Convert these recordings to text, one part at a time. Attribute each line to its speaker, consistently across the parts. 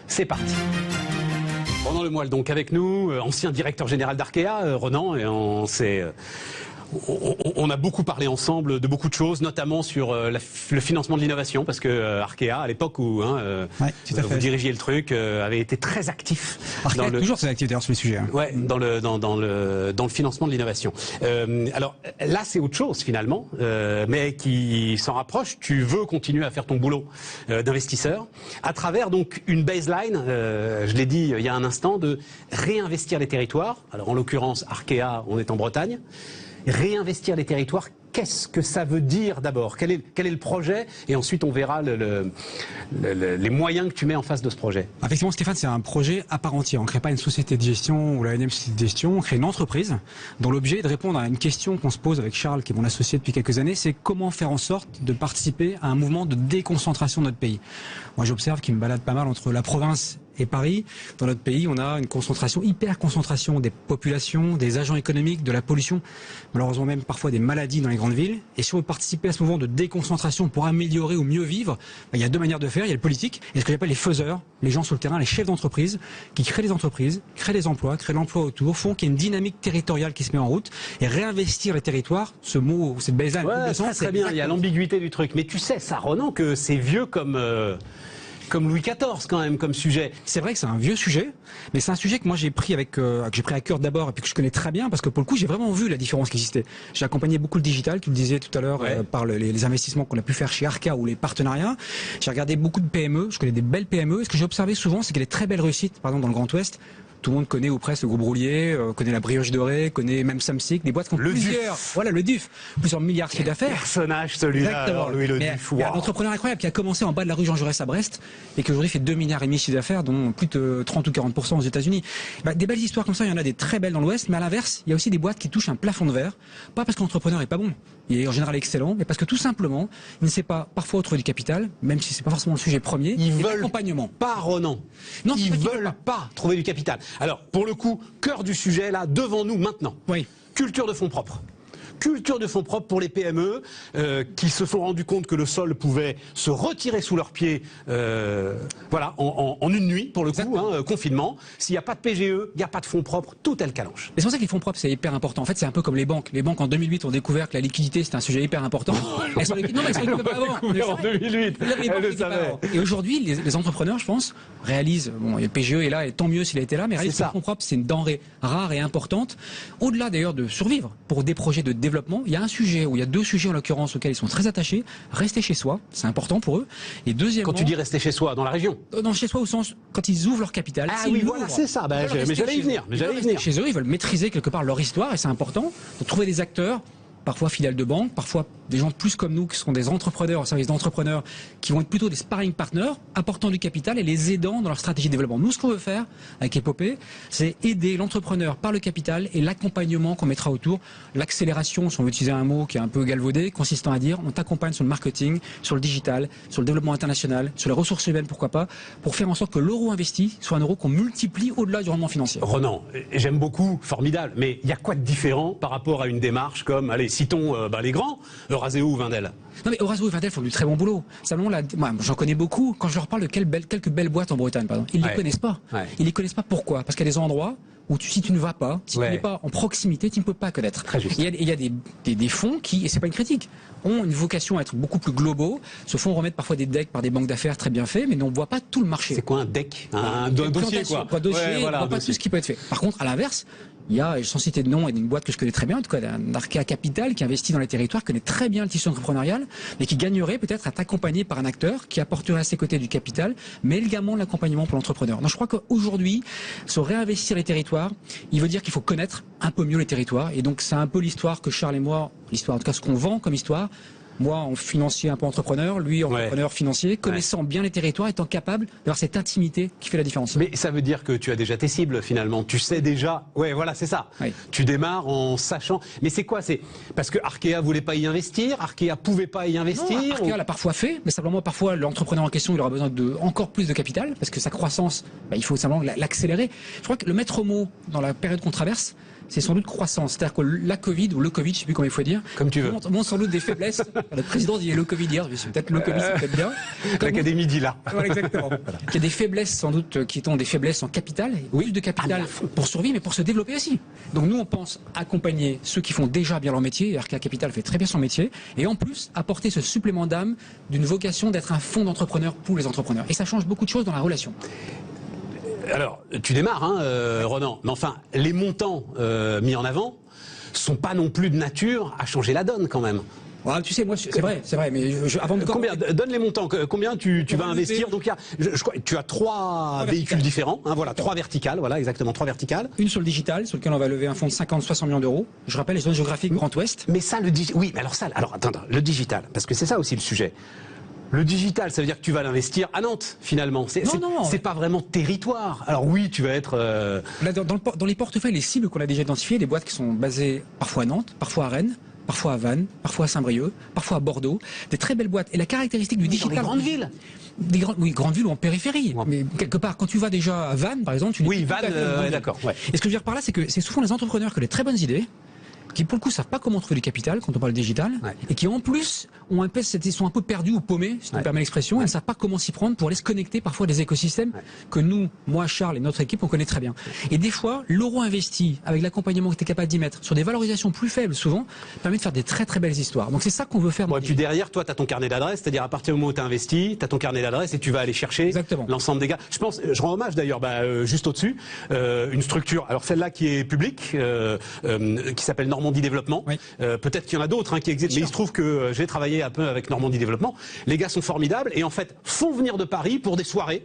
Speaker 1: C'est parti. Ronan Lemoyle donc avec nous, ancien directeur général d'Arkea, Ronan, et on a beaucoup parlé ensemble de beaucoup de choses, notamment sur le financement de l'innovation, parce que Arkea, à l'époque où vous dirigiez le truc, avait été très actif.
Speaker 2: Arkea est toujours très actif d'ailleurs sur les sujets.
Speaker 1: Ouais, dans le financement de l'innovation. Alors là, c'est autre chose finalement, mais qui s'en rapproche. Tu veux continuer à faire ton boulot d'investisseur à travers donc une baseline, je l'ai dit il y a un instant, de réinvestir les territoires. Alors en l'occurrence, Arkea, on est en Bretagne. Réinvestir les territoires, qu'est-ce que ça veut dire d'abord ? Quel est le projet ? Et ensuite, on verra les moyens que tu mets en face de ce projet.
Speaker 2: Effectivement, Stéphane, c'est un projet à part entière. On ne crée pas une société de gestion ou la énième société de gestion. On crée une entreprise dont l'objet est de répondre à une question qu'on se pose avec Charles, qui est mon associé depuis quelques années. C'est comment faire en sorte de participer à un mouvement de déconcentration de notre pays. Moi, j'observe qu'il me balade pas mal entre la province et Paris. Dans notre pays, on a une concentration, hyper-concentration des populations, des agents économiques, de la pollution, malheureusement même parfois des maladies dans les grandes villes. Et si on veut participer à ce mouvement de déconcentration pour améliorer ou mieux vivre, il y a deux manières de faire. Il y a le politique et ce que j'appelle les faiseurs, les gens sur le terrain, les chefs d'entreprise, qui créent des entreprises, créent des emplois, créent l'emploi autour, font qu'il y ait une dynamique territoriale qui se met en route. Et réinvestir les territoires, ce mot, cette baseline,
Speaker 1: c'est très bien, il y a l'ambiguïté du truc. Mais tu sais ça, Ronan, que c'est vieux comme Louis XIV quand même comme sujet.
Speaker 2: C'est vrai que c'est un vieux sujet, mais c'est un sujet que moi j'ai pris à cœur d'abord et puis que je connais très bien parce que pour le coup j'ai vraiment vu la différence qui existait. J'ai accompagné beaucoup le digital, tu le disais tout à l'heure, par les investissements qu'on a pu faire chez Arca ou les partenariats. J'ai regardé beaucoup de PME, je connais des belles PME. Et ce que j'ai observé souvent, c'est qu'il y a des très belles réussites, par exemple dans le Grand Ouest. Tout le monde connaît ou presque le groupe Roulier, connaît la Brioche Dorée, connaît même Samsic, des boîtes qui ont le DUF, plusieurs milliards de chiffres d'affaires.
Speaker 1: Personnage celui-là, Louis Le Duf.
Speaker 2: Il y a un entrepreneur incroyable qui a commencé en bas de la rue Jean Jaurès à Brest et qui aujourd'hui fait 2,5 milliards de chiffre d'affaires, dont plus de 30 ou 40% aux États-Unis. Des belles histoires comme ça, il y en a des très belles dans l'Ouest, mais à l'inverse, il y a aussi des boîtes qui touchent un plafond de verre, pas parce que l'entrepreneur est pas bon, il est en général excellent, mais parce que tout simplement, il ne sait pas parfois trouver du capital, même si c'est pas forcément le sujet premier.
Speaker 1: Ils veulent l'accompagnement. Pas Ronan. Non, ils veulent pas trouver du capital. Alors, pour le coup, cœur du sujet là, devant nous maintenant.
Speaker 2: Oui.
Speaker 1: Culture de fonds propres. Culture de fonds propres pour les PME qui se sont rendus compte que le sol pouvait se retirer sous leurs pieds en une nuit, pour le coup, confinement. S'il n'y a pas de PGE, il n'y a pas de fonds propres, tout est le calanche.
Speaker 2: Et c'est pour ça que les fonds propres, c'est hyper important. En fait, c'est un peu comme les banques. Les banques, en 2008, ont découvert que la liquidité, c'était un sujet hyper important. Elles sont liquides. Non, mais elles sont liquides pas avant.
Speaker 1: En 2008, elles le savaient.
Speaker 2: Et aujourd'hui, les entrepreneurs, je pense, réalisent, le PGE est là, et tant mieux s'il a été là, mais réalisent que les fonds propres, c'est une denrée rare et importante. Au-delà d'ailleurs de survivre pour des projets de développement, il y a un sujet, ou il y a deux sujets en l'occurrence auxquels ils sont très attachés. Rester chez soi, c'est important pour eux. Et deuxièmement,
Speaker 1: quand tu dis rester chez soi, dans la région,
Speaker 2: dans chez soi au sens quand ils ouvrent leur capital.
Speaker 1: Ah oui, voilà, c'est ça. Mais j'allais y venir.
Speaker 2: Chez eux, ils veulent maîtriser quelque part leur histoire et c'est important de trouver des acteurs, parfois filiales de banque, parfois des gens plus comme nous qui sont des entrepreneurs au service d'entrepreneurs qui vont être plutôt des sparring partners, apportant du capital et les aidant dans leur stratégie de développement. Nous, ce qu'on veut faire avec Epopée, c'est aider l'entrepreneur par le capital et l'accompagnement qu'on mettra autour. L'accélération, si on veut utiliser un mot qui est un peu galvaudé, consistant à dire on t'accompagne sur le marketing, sur le digital, sur le développement international, sur les ressources humaines, pourquoi pas, pour faire en sorte que l'euro investi soit un euro qu'on multiplie au-delà du rendement financier.
Speaker 1: Ronan, j'aime beaucoup, formidable, mais il y a quoi de différent par rapport à une démarche comme, allez, citons les grands, Eurazeo ou Wendel?
Speaker 2: Non mais Eurazeo et Wendel font du très bon boulot. Simplement, moi j'en connais beaucoup. Quand je leur parle de quelques belles boîtes en Bretagne, par exemple, ils ne les connaissent pas. Ils les connaissent pas. Pourquoi? Parce qu'il y a des endroits où si tu ne vas pas, si tu n'es pas en proximité, tu ne peux pas connaître.
Speaker 1: Très juste.
Speaker 2: Il y a des fonds qui, et c'est pas une critique, ont une vocation à être beaucoup plus globaux, se font remettre parfois des decks par des banques d'affaires très bien faits, mais on ne voit pas tout le marché.
Speaker 1: C'est quoi un deck? Un dossier quoi.
Speaker 2: Un dossier, on ne voit pas tout ce qui peut être fait. Par contre, à l'inverse, il y a, sans citer de nom, une boîte que je connais très bien, en tout cas un Arkea Capital qui investit dans les territoires, connaît très bien le tissu entrepreneurial, mais qui gagnerait peut-être à être accompagné par un acteur qui apporterait à ses côtés du capital, mais également l'accompagnement pour l'entrepreneur. Donc je crois qu'aujourd'hui, se réinvestir les territoires, il veut dire qu'il faut connaître un peu mieux les territoires, et donc c'est un peu l'histoire que Charles et moi, l'histoire en tout cas ce qu'on vend comme histoire, moi en financier un peu entrepreneur, lui entrepreneur financier, connaissant bien les territoires, étant capable d'avoir cette intimité qui fait la différence.
Speaker 1: Mais ça veut dire que tu as déjà tes cibles finalement, tu sais déjà, c'est ça. Tu démarres en sachant, mais c'est quoi? C'est parce que Arkea voulait pas y investir, Arkea pouvait pas y investir?
Speaker 2: Non, Arkea l'a parfois fait, mais simplement parfois l'entrepreneur en question il aura besoin de encore plus de capital, parce que sa croissance, il faut simplement l'accélérer. Je crois que le maître mot dans la période qu'on traverse, c'est sans doute croissance. C'est-à-dire que la Covid, ou le Covid, je ne sais plus comment il faut dire,
Speaker 1: Comme tu veux.
Speaker 2: montre sans doute des faiblesses. Le président dit le Covid hier, c'est peut-être le Covid, c'est peut-être bien.
Speaker 1: L'Académie dit là.
Speaker 2: Voilà, exactement. Il y a des faiblesses sans doute qui sont des faiblesses en capital, plus de capital pour survivre, mais pour se développer aussi. Donc nous, on pense accompagner ceux qui font déjà bien leur métier, RK Capital fait très bien son métier, et en plus apporter ce supplément d'âme d'une vocation d'être un fonds d'entrepreneurs pour les entrepreneurs. Et ça change beaucoup de choses dans la relation.
Speaker 1: Alors, tu démarres, Ronan, mais enfin, les montants mis en avant sont pas non plus de nature à changer la donne quand même.
Speaker 2: Voilà, tu sais, moi, c'est vrai, mais avant de
Speaker 1: combien, donne les montants, combien tu vas investir. Donc, je crois, tu as trois véhicules différents, voilà, 3 verticales, voilà, exactement, 3 verticales.
Speaker 2: Une sur le digital, sur lequel on va lever un fonds de 50-60 millions d'euros. Je rappelle les zones géographiques Grand Ouest.
Speaker 1: Mais ça, oui, mais alors attends, le digital, parce que c'est ça aussi le sujet. Le digital, ça veut dire que tu vas l'investir à Nantes, finalement. C'est pas vraiment territoire. Alors oui, tu vas être...
Speaker 2: Là, dans les portefeuilles, les cibles qu'on a déjà identifiées, des boîtes qui sont basées parfois à Nantes, parfois à Rennes, parfois à Vannes, parfois à Saint-Brieuc, parfois à Bordeaux. Des très belles boîtes. Et la caractéristique du digital...
Speaker 1: Dans les grandes villes.
Speaker 2: Oui, grandes villes ou en périphérie. Ouais. Mais quelque part, quand tu vas déjà à Vannes, par exemple...
Speaker 1: Oui, Vannes, d'accord. Ouais.
Speaker 2: Et ce que je veux dire par là, c'est que c'est souvent les entrepreneurs qui ont des très bonnes idées, qui pour le coup savent pas comment trouver du capital quand on parle digital, et qui en plus sont un peu perdus ou paumés, si tu me permets l'expression, et ne savent pas comment s'y prendre pour aller se connecter parfois à des écosystèmes que nous, moi, Charles et notre équipe, on connaît très bien. Et des fois, l'euro investi avec l'accompagnement que tu es capable d'y mettre sur des valorisations plus faibles souvent, permet de faire des très très belles histoires. Donc c'est ça qu'on veut faire.
Speaker 1: Et puis derrière, toi, tu as ton carnet d'adresses, c'est-à-dire à partir du moment où tu as investi, tu as ton carnet d'adresses et tu vas aller chercher l'ensemble des gars. Je rends hommage d'ailleurs, juste au-dessus, une structure, alors celle-là qui est publique, qui s'appelle Normandie Développement. Oui. Peut-être qu'il y en a d'autres qui existent, mais il se trouve que j'ai travaillé un peu avec Normandie Développement. Les gars sont formidables et en fait font venir de Paris pour des soirées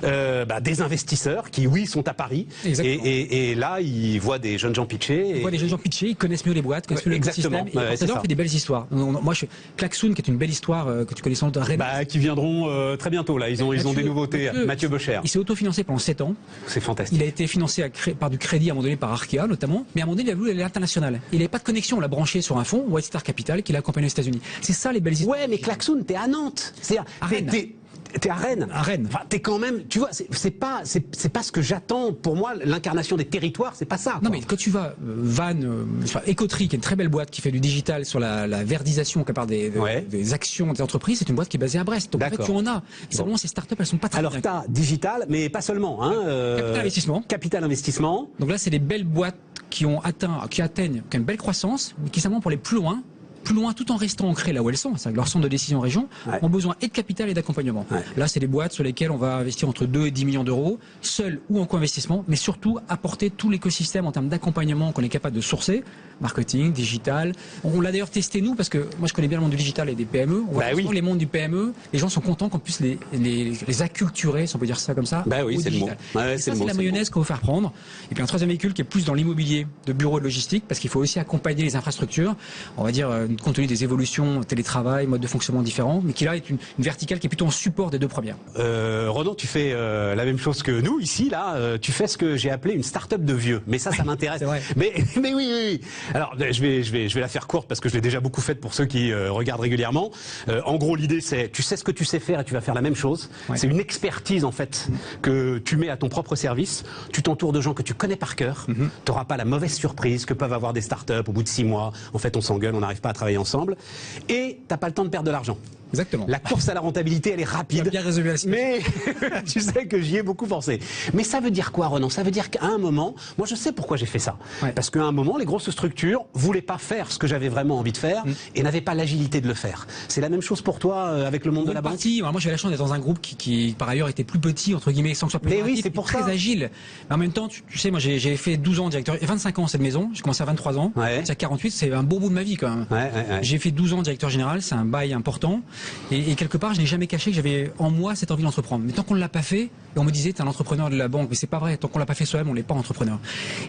Speaker 1: des investisseurs qui, oui, sont à Paris. Et là, ils voient des jeunes gens pitcher.
Speaker 2: Ils voient des jeunes gens pitcher, ils connaissent mieux les boîtes, connaissent mieux l'écosystème. Et Portador fait des belles histoires. Moi, Klaxoon, qui est une belle histoire que tu connais sans doute,
Speaker 1: qui viendront très bientôt. Là, ils ont des nouveautés. Mathieu Becher.
Speaker 2: Il s'est autofinancé pendant 7 ans.
Speaker 1: C'est fantastique.
Speaker 2: Il a été financé par du crédit à un moment donné par Arkea notamment, mais à un moment donné, il a voulu aller à l'international. Il n'avait pas de connexion, on l'a branché sur un fonds, White Star Capital, qui l'a accompagné aux États-Unis. C'est ça les belles histoires.
Speaker 1: Ouais, mais Klaxoon, t'es à Nantes. T'es à Rennes.
Speaker 2: À Rennes.
Speaker 1: Enfin, t'es quand même, tu vois, c'est pas ce que j'attends. Pour moi, l'incarnation des territoires, c'est pas ça.
Speaker 2: Non, mais quand tu vas, Vannes, Ecotree, qui est une très belle boîte qui fait du digital sur la verdisation, qui part des actions des entreprises, c'est une boîte qui est basée à Brest. Donc en fait, tu en as. Et simplement, ces startups, elles sont pas très.
Speaker 1: Alors, t'as digital, mais pas seulement.
Speaker 2: Capital investissement.
Speaker 1: Capital investissement.
Speaker 2: Donc là, c'est des belles boîtes qui atteignent une belle croissance, mais qui simplement pour les plus loin, tout en restant ancrées là où elles sont, c'est-à-dire leur centre de décision en région, ont besoin et de capital et d'accompagnement. Là, c'est des boîtes sur lesquelles on va investir entre 2 et 10 millions d'euros, seul ou en co-investissement, mais surtout apporter tout l'écosystème en termes d'accompagnement qu'on est capable de sourcer, marketing, digital. On l'a d'ailleurs testé nous, parce que moi je connais bien le monde du digital et des PME. On voit les mondes du PME, les gens sont contents qu'on puisse les acculturer, si on peut dire ça comme ça,
Speaker 1: au
Speaker 2: digital.
Speaker 1: Le mot.
Speaker 2: C'est la mayonnaise qu'on veut faire prendre. Et puis un troisième véhicule qui est plus dans l'immobilier de bureau et de logistique, parce qu'il faut aussi accompagner les infrastructures, on va dire compte tenu des évolutions, télétravail, mode de fonctionnement différents, mais qui là est une verticale qui est plutôt en support des deux premières.
Speaker 1: Ronan, tu fais la même chose que nous ici, là. Tu fais ce que j'ai appelé une start-up de vieux. Mais ça m'intéresse. Mais oui. Alors, je vais la faire courte parce que je l'ai déjà beaucoup faite pour ceux qui regardent régulièrement. En gros, l'idée, c'est tu sais ce que tu sais faire et tu vas faire la même chose. C'est une expertise, en fait, que tu mets à ton propre service. Tu t'entoures de gens que tu connais par cœur. Tu n'auras pas la mauvaise surprise que peuvent avoir des start-up au bout de 6 mois. En fait, on s'engueule, on n'arrive pas à travailler ensemble. Et t'as pas le temps de perdre de l'argent.
Speaker 2: Exactement.
Speaker 1: La course à la rentabilité, elle est rapide.
Speaker 2: Bien résolu
Speaker 1: mais tu sais que j'y ai beaucoup pensé. Mais ça veut dire quoi, Ronan? Ça veut dire qu'à un moment, moi je sais pourquoi j'ai fait ça. Parce qu'à un moment, les grosses structures voulaient pas faire ce que j'avais vraiment envie de faire et n'avaient pas l'agilité de le faire. C'est la même chose pour toi avec le monde de la banque?
Speaker 2: Alors moi, j'avais la chance d'être dans un groupe qui par ailleurs était plus petit, entre guillemets, sans que ce soit plus
Speaker 1: oui, c'est pour
Speaker 2: très agile. Mais en même temps, tu sais, moi j'ai fait 12 ans directeur, 25 ans cette maison, j'ai commencé à 23 ans. C'est à 48, c'est un beau bout de ma vie quand même. J'ai fait 12 ans directeur général, c'est un bail important. Et quelque part, je n'ai jamais caché que j'avais en moi cette envie d'entreprendre. Mais tant qu'on ne l'a pas fait, et on me disait, t'es un entrepreneur de la banque, mais c'est pas vrai, tant qu'on l'a pas fait soi-même, on n'est pas entrepreneur.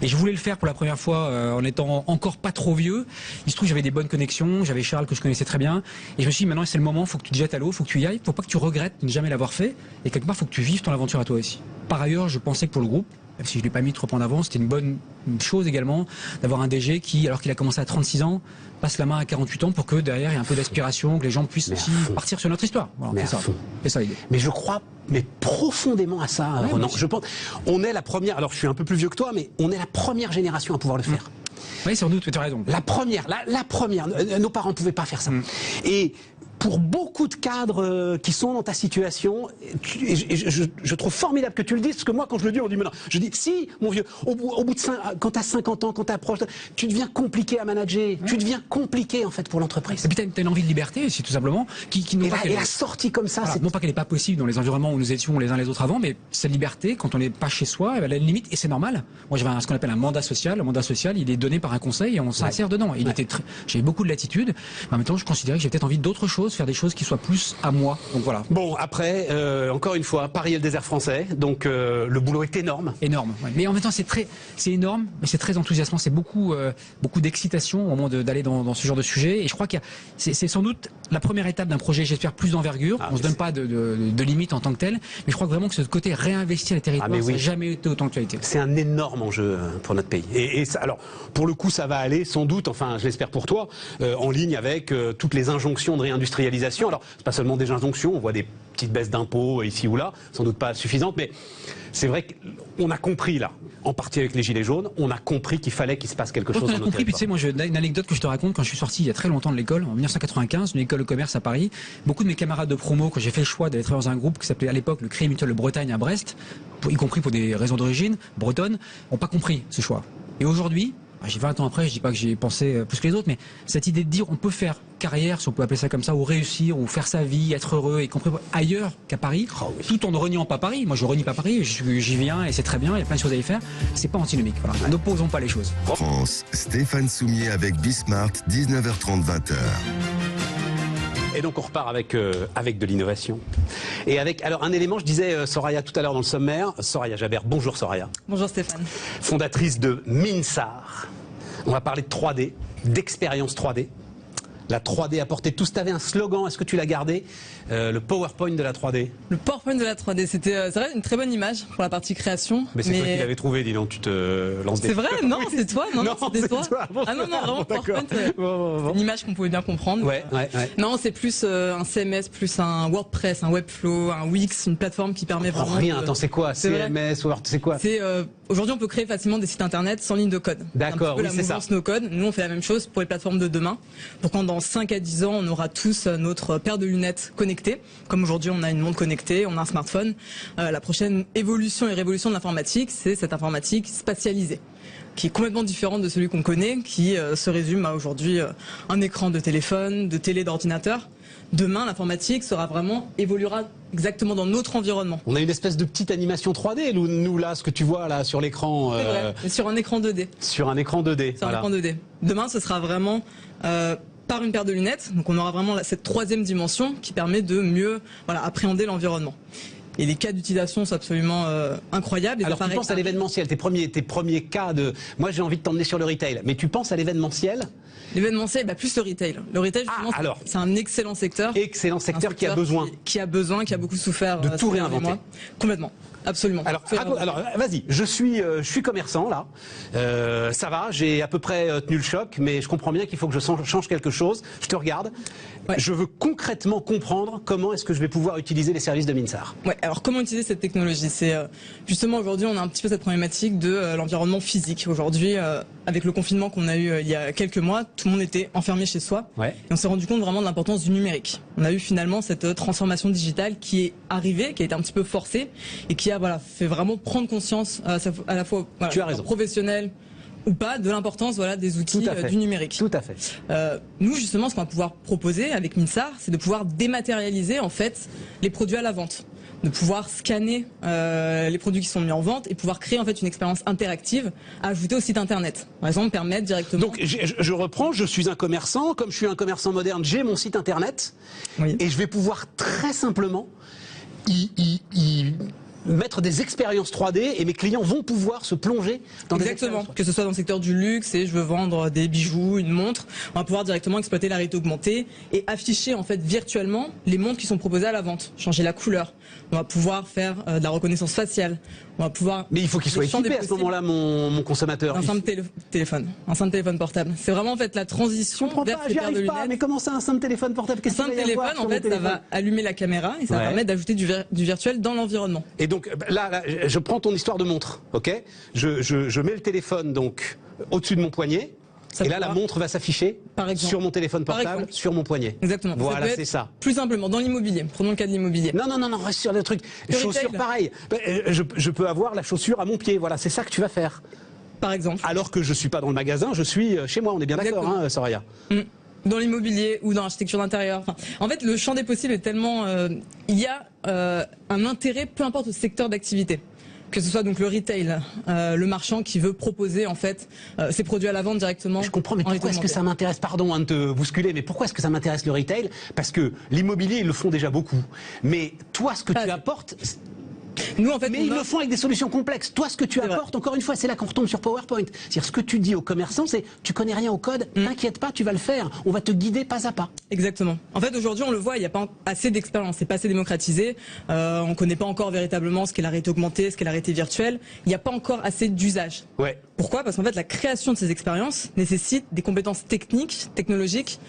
Speaker 2: Et je voulais le faire pour la première fois en étant encore pas trop vieux. Il se trouve que j'avais des bonnes connexions, j'avais Charles que je connaissais très bien. Et je me suis dit, maintenant c'est le moment, faut que tu te jettes à l'eau, faut que tu y ailles, faut pas que tu regrettes de ne jamais l'avoir fait. Et quelque part, faut que tu vives ton aventure à toi aussi. Par ailleurs, je pensais que pour le groupe, même si je ne l'ai pas mis trop en avant, c'était une bonne chose également d'avoir un DG qui, alors qu'il a commencé à 36 ans, passe la main à 48 ans pour que derrière il y ait un peu d'aspiration, que les gens puissent aussi partir sur notre histoire. Voilà, c'est ça l'idée.
Speaker 1: Mais je crois profondément à ça,
Speaker 2: Ouais,
Speaker 1: Ronan. Je pense, on est la première, alors je suis un peu plus vieux que toi, mais on est la première génération à pouvoir le faire.
Speaker 2: Oui, sans doute, tu as raison.
Speaker 1: La première, nos parents ne pouvaient pas faire ça. Et pour beaucoup de cadres qui sont dans ta situation, je trouve formidable que tu le dises, parce que moi, quand je le dis, on dit, mais non, je dis, si, mon vieux, au bout de quand tu as 50 ans, quand tu approches, tu deviens compliqué à manager, tu deviens compliqué, en fait, pour l'entreprise.
Speaker 2: Et puis, tu as une envie de liberté, c'est tout simplement,
Speaker 1: et la sortie comme ça,
Speaker 2: voilà, non pas qu'elle n'est pas possible dans les environnements où nous étions les uns les autres avant, mais cette liberté, quand on n'est pas chez soi, elle a une limite, et c'est normal. Moi, j'avais ce qu'on appelle un mandat social. Le mandat social, il est donné par un conseil, et on s'insère dedans. J'avais beaucoup de latitude, mais en même temps, je considérais que j'avais peut-être envie d'autre chose, faire des choses qui soient plus à moi. Donc voilà.
Speaker 1: Bon, après, encore une fois, Paris et le désert français, donc le boulot est énorme.
Speaker 2: Énorme, ouais. Mais en même temps, c'est énorme, mais c'est très enthousiasmant. C'est beaucoup d'excitation au moment d'aller dans ce genre de sujet. Et je crois que c'est sans doute la première étape d'un projet, j'espère, plus d'envergure. On ne se donne pas de limite en tant que tel, mais je crois que vraiment que ce côté réinvestir les territoires, ça n'a jamais été autant d'actualité.
Speaker 1: C'est un énorme enjeu pour notre pays. Et ça, alors, pour le coup, ça va aller sans doute, enfin, je l'espère pour toi, en ligne avec toutes les injonctions de réindustrialisation. Alors, c'est pas seulement des injonctions, on voit des petites baisses d'impôts ici ou là, sans doute pas suffisantes, mais c'est vrai qu'on a compris là, en partie avec les Gilets jaunes, on a compris qu'il fallait qu'il se passe quelque chose dans notre territoire.
Speaker 2: Puis tu sais, moi, j'ai une anecdote que je te raconte quand je suis sorti il y a très longtemps de l'école, en 1995, une école de commerce à Paris. Beaucoup de mes camarades de promo, quand j'ai fait le choix d'aller travailler dans un groupe qui s'appelait à l'époque le Crédit Mutuel de Bretagne à Brest, y compris pour des raisons d'origine bretonne, n'ont pas compris ce choix. Et aujourd'hui, j'ai 20 ans après, je dis pas que j'ai pensé plus que les autres, mais cette idée de dire on peut faire carrière, si on peut appeler ça comme ça, ou réussir, ou faire sa vie, être heureux, y compris ailleurs qu'à Paris, tout en ne reniant pas Paris. Moi, je renie pas Paris, j'y viens et c'est très bien, il y a plein de choses à y faire. C'est pas antinomique. Voilà. N'opposons pas les choses.
Speaker 3: France, Stéphane Soumier avec Bismart, 19h30, 20h.
Speaker 1: Et donc on repart avec de l'innovation. Et avec alors un élément, je disais Soraya tout à l'heure dans le sommaire, Soraya Jabert, bonjour Soraya.
Speaker 4: Bonjour Stéphane.
Speaker 1: Fondatrice de Minsar. On va parler de 3D, d'expérience 3D. La 3D à portée de tous. Tu avais un slogan, est-ce que tu l'as gardé? Le PowerPoint de la 3D.
Speaker 4: Le PowerPoint de la 3D, c'était c'est vrai une très bonne image pour la partie création.
Speaker 1: Mais c'est toi qui l'avais trouvé, dis donc, tu te lances des...
Speaker 4: C'est vrai? Non,
Speaker 1: oui.
Speaker 4: c'est toi? Non, c'était toi.
Speaker 1: Bon,
Speaker 4: ah non, vraiment, PowerPoint,
Speaker 1: bon.
Speaker 4: une image qu'on pouvait bien comprendre.
Speaker 1: Ouais.
Speaker 4: Non, c'est plus un CMS, plus un WordPress, un Webflow, un Wix, une plateforme qui permet vraiment...
Speaker 1: Rien, attends, c'est quoi? CMS, Word, c'est quoi?
Speaker 4: C'est aujourd'hui, on peut créer facilement des sites internet sans ligne de code.
Speaker 1: D'accord, oui, c'est ça.
Speaker 4: No code. Nous, on fait la même chose pour les plateformes de demain. Pour quand dans 5 à 10 ans, on aura tous notre paire de lunettes connectées. Comme aujourd'hui, on a une montre connectée, on a un smartphone. La prochaine évolution et révolution de l'informatique, c'est cette informatique spatialisée, qui est complètement différente de celui qu'on connaît, qui se résume à aujourd'hui un écran de téléphone, de télé, d'ordinateur. Demain, l'informatique évoluera exactement dans notre environnement.
Speaker 1: On a une espèce de petite animation 3D, nous là, ce que tu vois là sur l'écran.
Speaker 4: C'est vrai, mais sur un écran 2D.
Speaker 1: Sur un écran 2D.
Speaker 4: Sur un écran 2D. Demain, ce sera vraiment par une paire de lunettes. Donc on aura vraiment cette troisième dimension qui permet de mieux appréhender l'environnement. Et les cas d'utilisation sont absolument incroyables. Et
Speaker 1: alors tu penses à l'événementiel, tes premiers cas de... Moi j'ai envie de t'emmener sur le retail, mais tu penses à l'événementiel?
Speaker 4: L'événementiel, plus le retail. Le retail, justement, c'est un excellent secteur.
Speaker 1: Excellent secteur qui a besoin.
Speaker 4: Qui a beaucoup souffert.
Speaker 1: De tout réinventer.
Speaker 4: Complètement. Absolument.
Speaker 1: Alors vas-y, je suis commerçant là, ça va, j'ai à peu près tenu le choc, mais je comprends bien qu'il faut que je change quelque chose. Je te regarde, je veux concrètement comprendre comment est-ce que je vais pouvoir utiliser les services de Minsar.
Speaker 4: Ouais, alors comment utiliser cette technologie? C'est justement aujourd'hui on a un petit peu cette problématique de l'environnement physique. Aujourd'hui, avec le confinement qu'on a eu il y a quelques mois, tout le monde était enfermé chez soi. Et on s'est rendu compte vraiment de l'importance du numérique. On a eu finalement cette transformation digitale qui est arrivée, qui a été un petit peu forcée et qui a fait vraiment prendre conscience à la fois professionnel ou pas de l'importance des outils du numérique.
Speaker 1: Tout à fait.
Speaker 4: Nous justement ce qu'on va pouvoir proposer avec Minsar, c'est de pouvoir dématérialiser en fait les produits à la vente, de pouvoir scanner les produits qui sont mis en vente et pouvoir créer en fait une expérience interactive à ajouter au site internet. Par exemple, permettre directement...
Speaker 1: Donc je reprends, je suis un commerçant, comme je suis un commerçant moderne, j'ai mon site internet et je vais pouvoir très simplement mettre des expériences 3D et mes clients vont pouvoir se plonger dans des
Speaker 4: Exactement,
Speaker 1: expériences 3D.
Speaker 4: que ce soit dans le secteur du luxe et je veux vendre des bijoux, une montre, on va pouvoir directement exploiter la réalité augmentée et afficher en fait virtuellement les montres qui sont proposées à la vente, changer la couleur. On va pouvoir faire de la reconnaissance faciale. On va pouvoir.
Speaker 1: Mais il faut qu'il soit
Speaker 4: les champs
Speaker 1: équipé
Speaker 4: des
Speaker 1: à ce
Speaker 4: possibles.
Speaker 1: moment-là, mon consommateur.
Speaker 4: Un simple téléphone, un simple téléphone portable. C'est vraiment en fait la
Speaker 1: Je
Speaker 4: transition
Speaker 1: comprends
Speaker 4: vers
Speaker 1: pas,
Speaker 4: ces
Speaker 1: j'y
Speaker 4: paires de
Speaker 1: arrive pas.
Speaker 4: lunettes.
Speaker 1: Mais comment ça, un simple téléphone portable?
Speaker 4: Un
Speaker 1: Qu'est-ce qu'il
Speaker 4: simple
Speaker 1: va y avoir
Speaker 4: téléphone,
Speaker 1: sur
Speaker 4: en
Speaker 1: mon
Speaker 4: fait, ça
Speaker 1: téléphone
Speaker 4: va allumer la caméra et ça va
Speaker 1: Ouais.
Speaker 4: permettre d'ajouter du virtuel dans l'environnement.
Speaker 1: Et donc là, je prends ton histoire de montre, ok? Je mets le téléphone donc au-dessus de mon poignet.
Speaker 4: Ça
Speaker 1: Et là,
Speaker 4: pourra-
Speaker 1: la montre va s'afficher
Speaker 4: Par exemple.
Speaker 1: sur mon téléphone
Speaker 4: Par
Speaker 1: portable,
Speaker 4: exemple.
Speaker 1: sur mon poignet.
Speaker 4: Exactement.
Speaker 1: Voilà,
Speaker 4: peut être
Speaker 1: c'est ça.
Speaker 4: Plus simplement, dans l'immobilier. Prenons le cas de l'immobilier.
Speaker 1: Non, reste sur le truc.
Speaker 4: Le
Speaker 1: Chaussures,
Speaker 4: retail.
Speaker 1: pareil. Je peux avoir la chaussure à mon pied. Voilà, c'est ça que tu vas faire.
Speaker 4: Par exemple.
Speaker 1: Alors que je suis pas dans le magasin, je suis chez moi. On est bien d'accord,
Speaker 4: Exactement.
Speaker 1: hein, Soraya?
Speaker 4: Dans l'immobilier ou dans l'architecture d'intérieur. Enfin, en fait, le champ des possibles est tellement... il y a un intérêt, peu importe le secteur d'activité. Que ce soit donc le retail, le marchand qui veut proposer en fait ses produits à la vente directement.
Speaker 1: Je comprends, mais
Speaker 4: en
Speaker 1: pourquoi est-ce que
Speaker 4: réalité
Speaker 1: ça m'intéresse? Pardon de te bousculer, mais pourquoi est-ce que ça m'intéresse le retail? Parce que l'immobilier, ils le font déjà beaucoup. Mais toi, ce que
Speaker 4: Pas
Speaker 1: tu
Speaker 4: assez.
Speaker 1: apportes,
Speaker 4: Nous, en fait,
Speaker 1: mais
Speaker 4: on
Speaker 1: ils le
Speaker 4: offre-
Speaker 1: font avec des solutions complexes. Toi, ce que tu
Speaker 4: C'est vrai.
Speaker 1: apportes, encore une fois, c'est là qu'on retombe sur PowerPoint. C'est-à-dire, ce que tu dis aux commerçants, c'est tu connais rien au code, t'inquiète pas, tu vas le faire. On va te guider pas à pas.
Speaker 4: Exactement. En fait, aujourd'hui, on le voit, il n'y a pas assez d'expérience, c'est pas assez démocratisé. On connaît pas encore véritablement ce qu'est la réalité augmentée, ce qu'est la réalité virtuelle. Il n'y a pas encore assez d'usage.
Speaker 1: Ouais.
Speaker 4: Pourquoi? Parce qu'en fait, la création de ces expériences nécessite des compétences techniques, technologiques,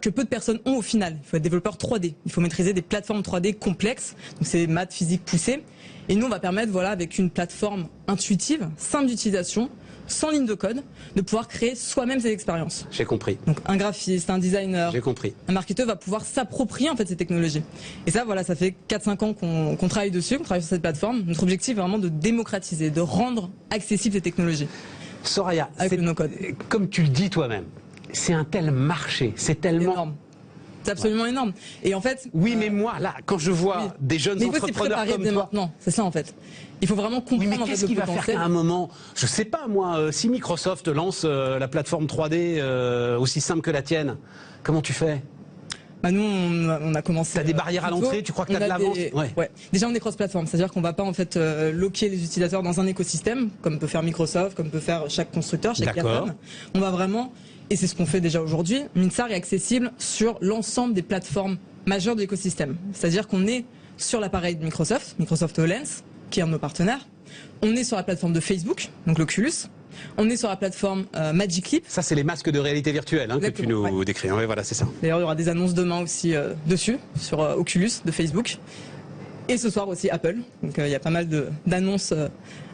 Speaker 4: que peu de personnes ont au final. Il faut être développeur 3D. Il faut maîtriser des plateformes 3D complexes. Donc, c'est maths, physique poussée. Et nous, on va permettre, voilà, avec une plateforme intuitive, simple d'utilisation, sans ligne de code, de pouvoir créer soi-même ces expériences.
Speaker 1: J'ai compris.
Speaker 4: Donc, un graphiste, un designer,
Speaker 1: J'ai compris.
Speaker 4: un marketeur va pouvoir s'approprier en fait ces technologies. Et ça, voilà, ça fait 4-5 ans qu'on travaille dessus, qu'on travaille sur cette plateforme. Notre objectif est vraiment de démocratiser, de rendre accessibles ces technologies.
Speaker 1: Soraya,
Speaker 4: Avec
Speaker 1: c'est-
Speaker 4: le no-code.
Speaker 1: comme tu le dis toi-même, c'est un tel marché, c'est tellement...
Speaker 4: Énorme. C'est absolument énorme. Et en fait,
Speaker 1: Oui, mais moi, là, quand je vois
Speaker 4: oui.
Speaker 1: des jeunes
Speaker 4: mais il faut s'y
Speaker 1: entrepreneurs
Speaker 4: préparer
Speaker 1: comme
Speaker 4: dès
Speaker 1: toi...
Speaker 4: maintenant. C'est ça en fait. Il faut vraiment
Speaker 1: Oui,
Speaker 4: comprendre
Speaker 1: mais
Speaker 4: en fait
Speaker 1: qu'est-ce
Speaker 4: le
Speaker 1: qui va faire
Speaker 4: potentiel.
Speaker 1: qu'à un moment, je sais pas moi, si Microsoft lance la plateforme 3D aussi simple que la tienne, comment tu fais?
Speaker 4: Bah nous, on a commencé.
Speaker 1: T'as des barrières à
Speaker 4: plus tôt.
Speaker 1: l'entrée, tu crois que
Speaker 4: On
Speaker 1: t'as de
Speaker 4: a
Speaker 1: l'avance?
Speaker 4: des-
Speaker 1: Ouais.
Speaker 4: Ouais. Déjà, on est cross-platform, c'est-à-dire qu'on va pas en fait loquer les utilisateurs dans un écosystème, comme peut faire Microsoft, comme peut faire chaque constructeur, chaque
Speaker 1: D'accord.
Speaker 4: GAFAM. On va vraiment, et c'est ce qu'on fait déjà aujourd'hui, Minsar est accessible sur l'ensemble des plateformes majeures de l'écosystème. C'est-à-dire qu'on est sur l'appareil de Microsoft HoloLens, qui est un de nos partenaires. On est sur la plateforme de Facebook, donc l'Oculus. On est sur la plateforme Magic Leap.
Speaker 1: Ça, c'est les masques de réalité virtuelle hein, que tu
Speaker 4: Exactement,
Speaker 1: nous décris. Ouais, voilà, c'est ça.
Speaker 4: D'ailleurs, il y aura des annonces demain aussi dessus, sur Oculus de Facebook. Et ce soir aussi Apple. Donc il y a pas mal d'annonces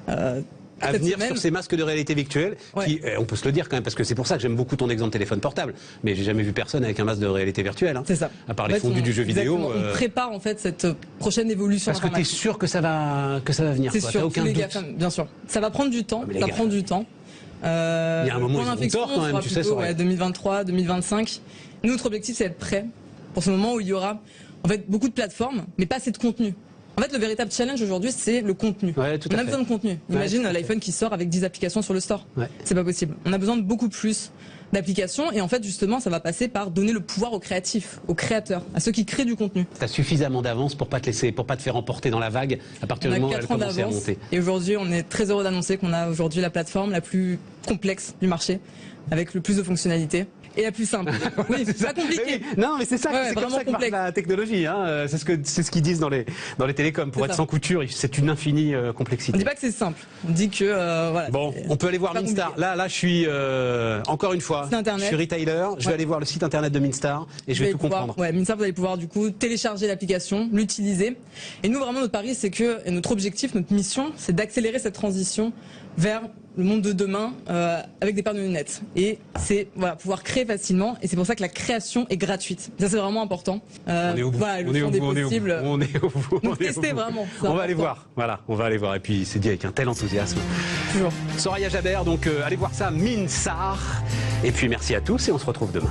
Speaker 1: À
Speaker 4: cette
Speaker 1: venir
Speaker 4: semaine.
Speaker 1: sur ces masques de réalité virtuelle,
Speaker 4: Ouais.
Speaker 1: qui, on peut se le dire quand même, parce que c'est pour ça que j'aime beaucoup ton exemple téléphone portable. Mais j'ai jamais vu personne avec un masque de réalité virtuelle. Hein,
Speaker 4: C'est ça.
Speaker 1: à part
Speaker 4: En
Speaker 1: les
Speaker 4: fait,
Speaker 1: fondus du jeu vidéo.
Speaker 4: exactement, on prépare en fait cette prochaine évolution
Speaker 1: Parce que tu es
Speaker 4: informatique.
Speaker 1: sûr que ça va venir.
Speaker 4: C'est
Speaker 1: quoi,
Speaker 4: sûr,
Speaker 1: t'as aucun
Speaker 4: tous les
Speaker 1: doute.
Speaker 4: GAFAM, bien sûr. Ça va prendre du temps,
Speaker 1: mais les
Speaker 4: ça
Speaker 1: GAFAM.
Speaker 4: prend du temps.
Speaker 1: Il y a un moment,
Speaker 4: le point
Speaker 1: ils auront
Speaker 4: d'inflexion
Speaker 1: tort quand même,
Speaker 4: sera
Speaker 1: tu sais,
Speaker 4: plutôt,
Speaker 1: Soraya.
Speaker 4: 2023, 2025. Nous, notre objectif, c'est d'être prêt pour ce moment où il y aura en fait beaucoup de plateformes, mais pas assez de contenu. En fait, le véritable challenge aujourd'hui, c'est le contenu.
Speaker 1: Ouais, tout à
Speaker 4: On a
Speaker 1: fait.
Speaker 4: besoin de contenu. Imagine
Speaker 1: tout à fait.
Speaker 4: l'iPhone qui sort avec 10 applications sur le store.
Speaker 1: Ouais.
Speaker 4: C'est pas possible. On a besoin de beaucoup plus d'applications et en fait, justement, ça va passer par donner le pouvoir aux créatifs, aux créateurs, à ceux qui créent du contenu.
Speaker 1: T'as suffisamment d'avance pour pas te laisser, pour pas te faire emporter dans la vague à partir
Speaker 4: On
Speaker 1: du
Speaker 4: a
Speaker 1: moment où elle
Speaker 4: 4 ans
Speaker 1: commence à
Speaker 4: d'avance
Speaker 1: monter.
Speaker 4: et aujourd'hui, on est très heureux d'annoncer qu'on a aujourd'hui la plateforme la plus complexe du marché avec le plus de fonctionnalités et la plus simple. Oui, c'est pas compliqué.
Speaker 1: Mais oui, non, mais c'est ça,
Speaker 4: Ouais,
Speaker 1: c'est comme
Speaker 4: vraiment
Speaker 1: ça que marche
Speaker 4: complexe.
Speaker 1: la technologie. Hein. C'est ce qu'ils disent dans les télécoms. Pour
Speaker 4: C'est
Speaker 1: être
Speaker 4: ça.
Speaker 1: sans couture, c'est une infinie
Speaker 4: On
Speaker 1: complexité.
Speaker 4: dit pas que c'est simple. On dit que voilà.
Speaker 1: Bon,
Speaker 4: c'est-
Speaker 1: on peut aller voir
Speaker 4: pas
Speaker 1: Minstar.
Speaker 4: compliqué.
Speaker 1: Là, je suis encore une fois,
Speaker 4: Site internet.
Speaker 1: je suis retailer. Je vais
Speaker 4: Ouais.
Speaker 1: aller voir le site internet de Minstar et je vais
Speaker 4: Vous
Speaker 1: tout
Speaker 4: allez pouvoir-
Speaker 1: comprendre.
Speaker 4: Ouais, Minsar, vous allez pouvoir du coup télécharger l'application, l'utiliser. Et nous, vraiment, notre pari, c'est que et notre objectif, notre mission, c'est d'accélérer cette transition vers le monde de demain avec des paires de lunettes. Et c'est voilà, pouvoir créer facilement. Et c'est pour ça que la création est gratuite. Ça, c'est vraiment important.
Speaker 1: On est au bout.
Speaker 4: Voilà, le
Speaker 1: on est au
Speaker 4: champ des
Speaker 1: bout. On est au bout.
Speaker 4: possibles.
Speaker 1: On est au bout.
Speaker 4: Donc,
Speaker 1: on est au
Speaker 4: testez
Speaker 1: bout.
Speaker 4: vraiment, c'est
Speaker 1: On va aller
Speaker 4: important.
Speaker 1: voir. Voilà, on va aller voir. Et puis c'est dit avec un tel enthousiasme.
Speaker 4: Toujours.
Speaker 1: Soraya Jabert, donc allez voir ça, Minstar. Et puis merci à tous et on se retrouve demain.